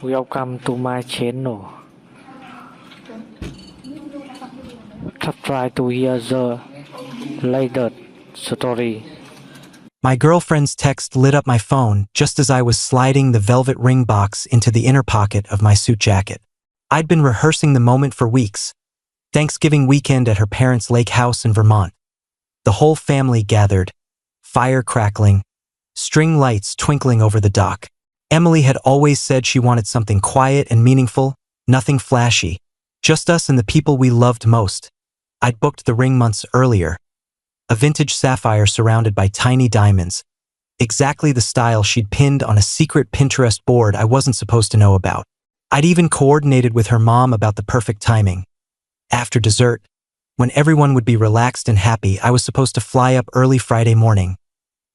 Welcome to my channel. Try to hear the latest story. My girlfriend's text lit up my phone just as I was sliding the velvet ring box into the inner pocket of my suit jacket. I'd been rehearsing the moment for weeks. Thanksgiving weekend at her parents' lake house in Vermont. The whole family gathered, fire crackling, string lights twinkling over the dock. Emily had always said she wanted something quiet and meaningful, nothing flashy, just us and the people we loved most. I'd booked the ring months earlier. A vintage sapphire surrounded by tiny diamonds, exactly the style she'd pinned on a secret Pinterest board I wasn't supposed to know about. I'd even coordinated with her mom about the perfect timing. After dessert, when everyone would be relaxed and happy, I was supposed to fly up early Friday morning,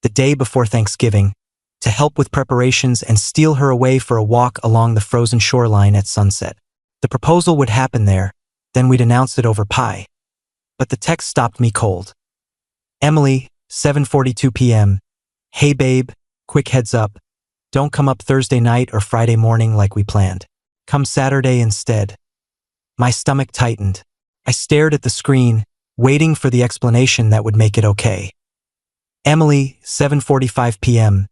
the day before Thanksgiving, to help with preparations and steal her away for a walk along the frozen shoreline at sunset. The proposal would happen there, then we'd announce it over pie. But the text stopped me cold. Emily, 7:42 p.m. Hey babe, quick heads up. Don't come up Thursday night or Friday morning like we planned. Come Saturday instead. My stomach tightened. I stared at the screen, waiting for the explanation that would make it okay. Emily, 7:45 p.m.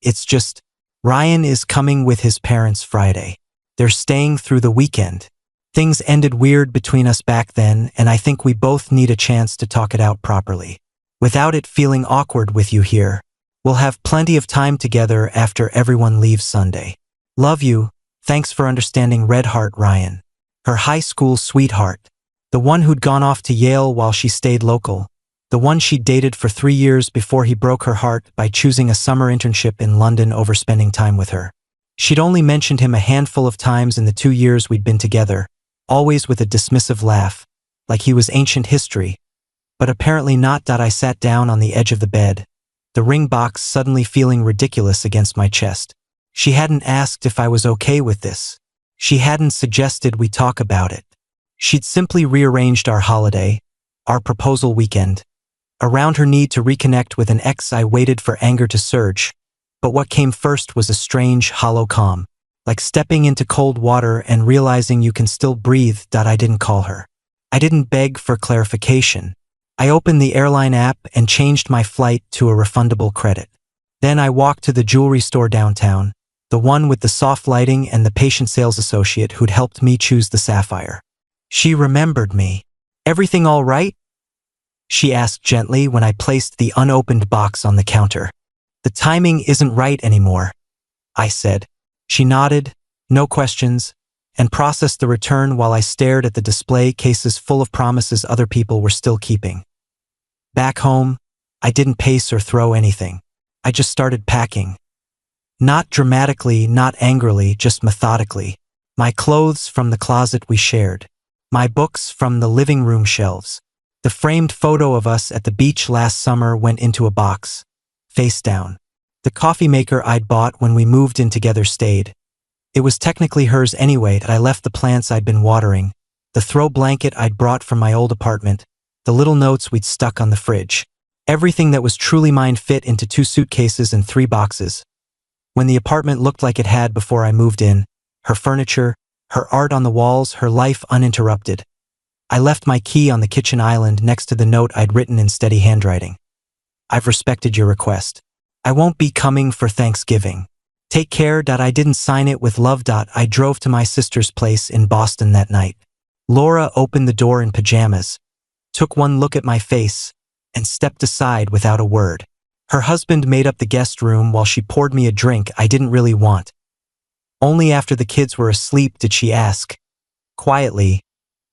It's just, Ryan is coming with his parents Friday. They're staying through the weekend. Things ended weird between us back then, and I think we both need a chance to talk it out properly. Without it feeling awkward with you here. We'll have plenty of time together after everyone leaves Sunday. Love you. Thanks for understanding. Red Heart Ryan. Her high school sweetheart. The one who'd gone off to Yale while she stayed local. The one she'd dated for 3 years before he broke her heart by choosing a summer internship in London over spending time with her. She'd only mentioned him a handful of times in the 2 years we'd been together, always with a dismissive laugh, like he was ancient history. But apparently not. I sat down on the edge of the bed, the ring box suddenly feeling ridiculous against my chest. She hadn't asked if I was okay with this. She hadn't suggested we talk about it. She'd simply rearranged our holiday, our proposal weekend. Around her need to reconnect with an ex, I waited for anger to surge. But what came first was a strange, hollow calm. Like stepping into cold water and realizing you can still breathe. I didn't call her. I didn't beg for clarification. I opened the airline app and changed my flight to a refundable credit. Then I walked to the jewelry store downtown, the one with the soft lighting and the patient sales associate who'd helped me choose the sapphire. She remembered me. Everything all right? She asked gently when I placed the unopened box on the counter. The timing isn't right anymore, I said. She nodded, no questions, and processed the return while I stared at the display cases full of promises other people were still keeping. Back home, I didn't pace or throw anything. I just started packing. Not dramatically, not angrily, just methodically. My clothes from the closet we shared. My books from the living room shelves. The framed photo of us at the beach last summer went into a box, face down. The coffee maker I'd bought when we moved in together stayed. It was technically hers anyway. I left the plants I'd been watering, the throw blanket I'd brought from my old apartment, the little notes we'd stuck on the fridge. Everything that was truly mine fit into 2 suitcases and 3 boxes. When the apartment looked like it had before I moved in, her furniture, her art on the walls, her life uninterrupted. I left my key on the kitchen island next to the note I'd written in steady handwriting. I've respected your request. I won't be coming for Thanksgiving. Take care. I didn't sign it with love. I drove to my sister's place in Boston that night. Laura opened the door in pajamas, took one look at my face, and stepped aside without a word. Her husband made up the guest room while she poured me a drink I didn't really want. Only after the kids were asleep did she ask, quietly,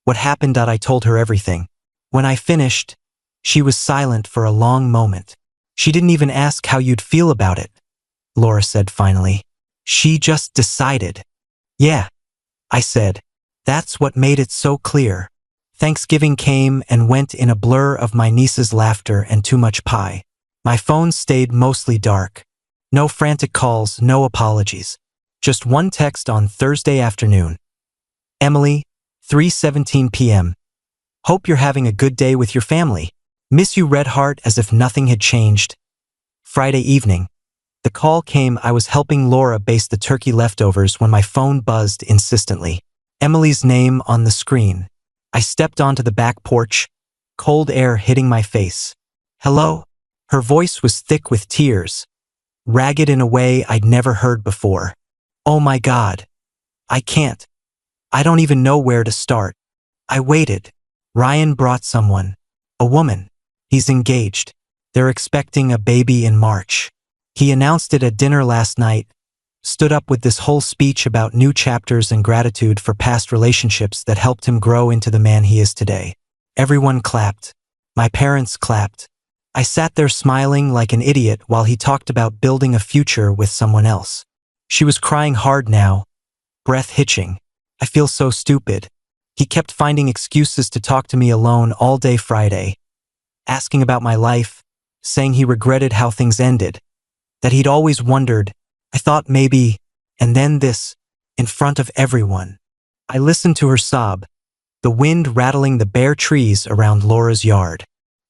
what happened. I told her everything. When I finished, she was silent for a long moment. She didn't even ask how you'd feel about it, Laura said finally. She just decided. Yeah, I said. That's what made it so clear. Thanksgiving came and went in a blur of my niece's laughter and too much pie. My phone stayed mostly dark. No frantic calls, no apologies. Just one text on Thursday afternoon. Emily, 3:17 p.m. Hope you're having a good day with your family. Miss you, Red Heart. As if nothing had changed. Friday evening. The call came. I was helping Laura baste the turkey leftovers when my phone buzzed insistently. Emily's name on the screen. I stepped onto the back porch, cold air hitting my face. "Hello?" Her voice was thick with tears, ragged in a way I'd never heard before. "Oh my God. I can't. I don't even know where to start." I waited. Ryan brought someone. A woman. He's engaged. They're expecting a baby in March. He announced it at dinner last night, stood up with this whole speech about new chapters and gratitude for past relationships that helped him grow into the man he is today. Everyone clapped. My parents clapped. I sat there smiling like an idiot while he talked about building a future with someone else. She was crying hard now, breath hitching. I feel so stupid. He kept finding excuses to talk to me alone all day Friday, asking about my life, saying he regretted how things ended, that he'd always wondered. I thought maybe, and then this, in front of everyone. I listened to her sob, the wind rattling the bare trees around Laura's yard.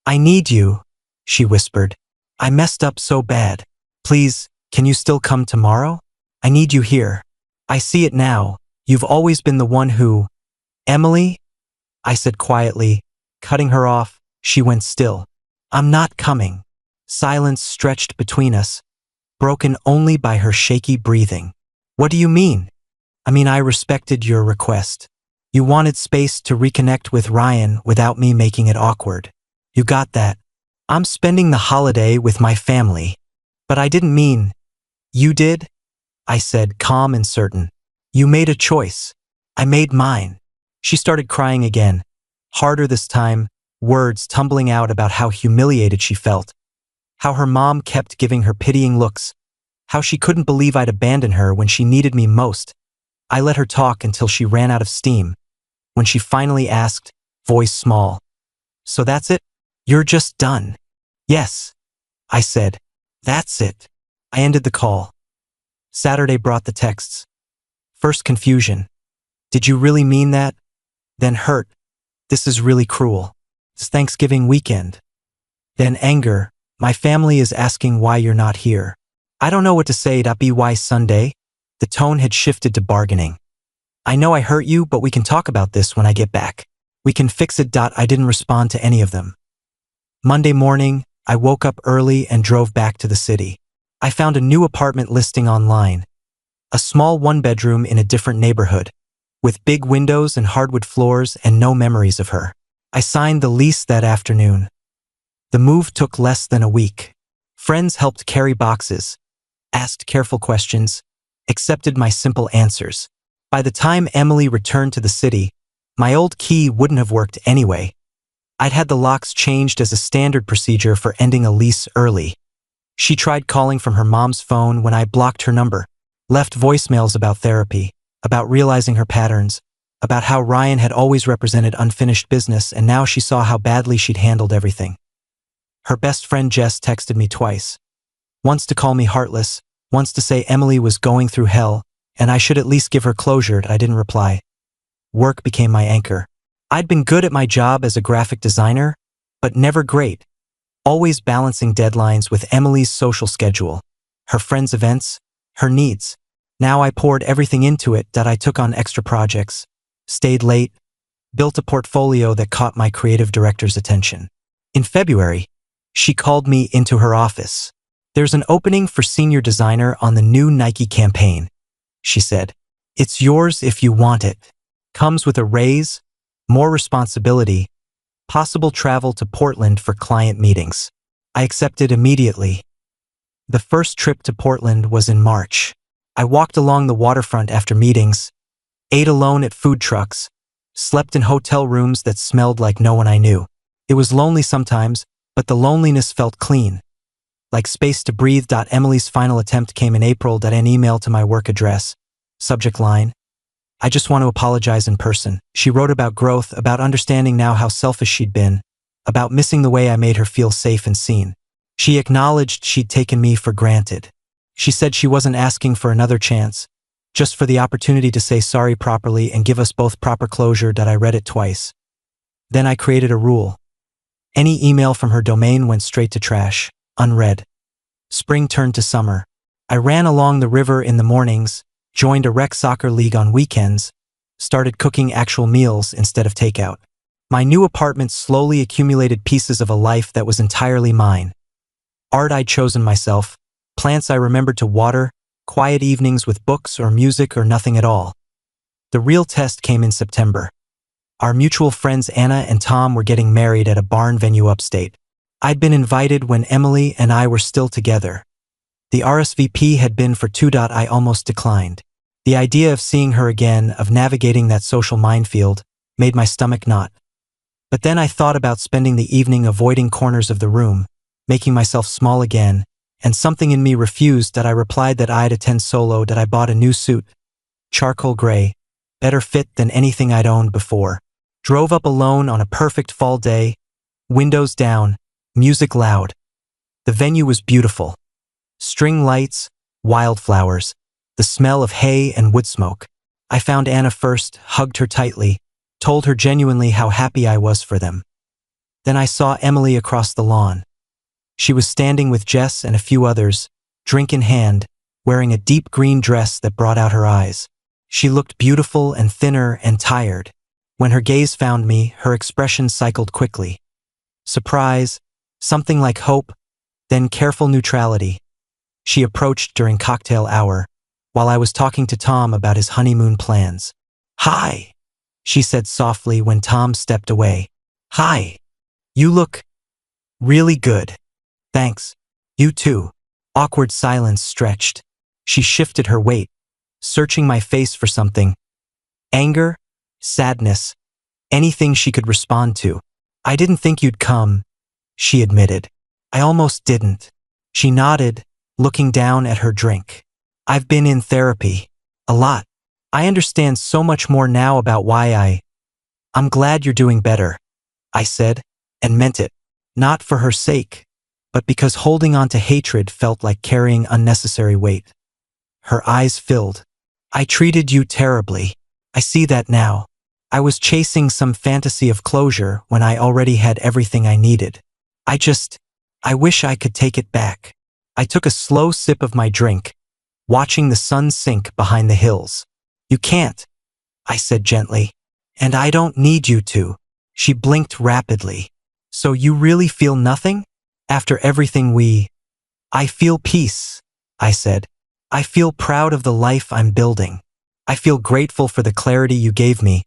"I need you," she whispered. "I messed up so bad. Please, can you still come tomorrow? I need you here. I see it now. You've always been the one who—" "Emily?" I said quietly, cutting her off. She went still. "I'm not coming." Silence stretched between us, broken only by her shaky breathing. "What do you mean?" "I mean, I respected your request. You wanted space to reconnect with Ryan without me making it awkward. You got that. I'm spending the holiday with my family. But I didn't mean—" "You did?" I said, calm and certain. "You made a choice. I made mine." She started crying again, harder this time, words tumbling out about how humiliated she felt, how her mom kept giving her pitying looks, how she couldn't believe I'd abandoned her when she needed me most. I let her talk until she ran out of steam. When she finally asked, voice small, "So that's it? You're just done?" "Yes," I said. "That's it." I ended the call. Saturday brought the texts. First confusion. "Did you really mean that?" Then hurt. "This is really cruel. It's Thanksgiving weekend." Then anger. "My family is asking why you're not here." I don't know what to say. Why Sunday? The tone had shifted to bargaining. "I know I hurt you, but we can talk about this when I get back. We can fix it. I didn't respond to any of them. Monday morning, I woke up early and drove back to the city. I found a new apartment listing online. A small one-bedroom in a different neighborhood, with big windows and hardwood floors and no memories of her. I signed the lease that afternoon. The move took less than a week. Friends helped carry boxes, asked careful questions, accepted my simple answers. By the time Emily returned to the city, my old key wouldn't have worked anyway. I'd had the locks changed as a standard procedure for ending a lease early. She tried calling from her mom's phone when I blocked her number, left voicemails about therapy, about realizing her patterns, about how Ryan had always represented unfinished business, and now she saw how badly she'd handled everything. Her best friend Jess texted me twice. Once to call me heartless, once to say Emily was going through hell, and I should at least give her closure. I didn't reply. Work became my anchor. I'd been good at my job as a graphic designer, but never great. Always balancing deadlines with Emily's social schedule, her friends' events, her needs. Now I poured everything into it. I took on extra projects, stayed late, built a portfolio that caught my creative director's attention. In February, she called me into her office. "There's an opening for senior designer on the new Nike campaign," she said. "It's yours if you want it. Comes with a raise, more responsibility, possible travel to Portland for client meetings." I accepted immediately. The first trip to Portland was in March. I walked along the waterfront after meetings, ate alone at food trucks, slept in hotel rooms that smelled like no one I knew. It was lonely sometimes, but the loneliness felt clean, like space to breathe. Emily's final attempt came in April. An email to my work address. Subject line: "I just want to apologize in person." She wrote about growth, about understanding now how selfish she'd been, about missing the way I made her feel safe and seen. She acknowledged she'd taken me for granted. She said she wasn't asking for another chance, just for the opportunity to say sorry properly and give us both proper closure. I read it twice. Then I created a rule. Any email from her domain went straight to trash, unread. Spring turned to summer. I ran along the river in the mornings, joined a rec soccer league on weekends, started cooking actual meals instead of takeout. My new apartment slowly accumulated pieces of a life that was entirely mine. Art I'd chosen myself, plants I remembered to water, quiet evenings with books or music or nothing at all. The real test came in September. Our mutual friends Anna and Tom were getting married at a barn venue upstate. I'd been invited when Emily and I were still together. The RSVP had been for 2. I almost declined. The idea of seeing her again, of navigating that social minefield, made my stomach knot. But then I thought about spending the evening avoiding corners of the room, making myself small again, and something in me refused. That I replied that I'd attend solo. That I bought a new suit, charcoal gray, better fit than anything I'd owned before. Drove up alone on a perfect fall day, windows down, music loud. The venue was beautiful. String lights, wildflowers, the smell of hay and wood smoke. I found Anna first, hugged her tightly, told her genuinely how happy I was for them. Then I saw Emily across the lawn. She was standing with Jess and a few others, drink in hand, wearing a deep green dress that brought out her eyes. She looked beautiful and thinner and tired. When her gaze found me, her expression cycled quickly. Surprise, something like hope, then careful neutrality. She approached during cocktail hour, while I was talking to Tom about his honeymoon plans. "Hi," she said softly when Tom stepped away. "Hi. You look really good." "Thanks. You too." Awkward silence stretched. She shifted her weight, searching my face for something. Anger, sadness, anything she could respond to. "I didn't think you'd come," she admitted. "I almost didn't." She nodded, looking down at her drink. "I've been in therapy. A lot. I understand so much more now about why I'm glad you're doing better," I said, and meant it. Not for her sake, but because holding on to hatred felt like carrying unnecessary weight. Her eyes filled. "I treated you terribly. I see that now. I was chasing some fantasy of closure when I already had everything I needed. I wish I could take it back." I took a slow sip of my drink, watching the sun sink behind the hills. "You can't," I said gently. "And I don't need you to." She blinked rapidly. "So you really feel nothing? After everything I feel peace," I said. "I feel proud of the life I'm building. I feel grateful for the clarity you gave me,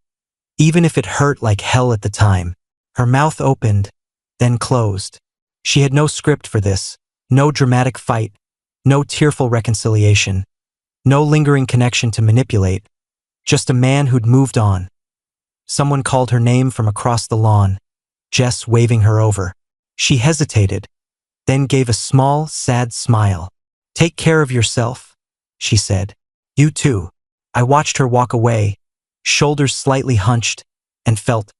even if it hurt like hell at the time." Her mouth opened, then closed. She had no script for this, no dramatic fight, no tearful reconciliation, no lingering connection to manipulate, just a man who'd moved on. Someone called her name from across the lawn, Jess waving her over. She hesitated, then gave a small, sad smile. "Take care of yourself," she said. "You too." I watched her walk away, shoulders slightly hunched, and felt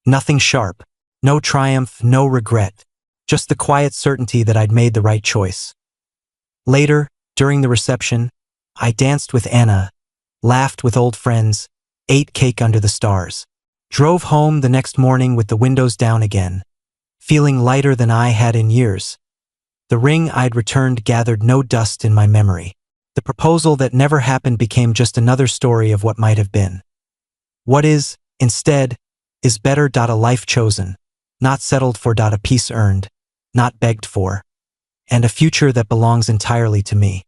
nothing sharp, no triumph, no regret, just the quiet certainty that I'd made the right choice. Later, during the reception, I danced with Anna, laughed with old friends, ate cake under the stars, drove home the next morning with the windows down again, feeling lighter than I had in years. The ring I'd returned gathered no dust in my memory. The proposal that never happened became just another story of what might have been. What is, instead, is better. A life chosen, not settled for. A peace earned, not begged for, and a future that belongs entirely to me.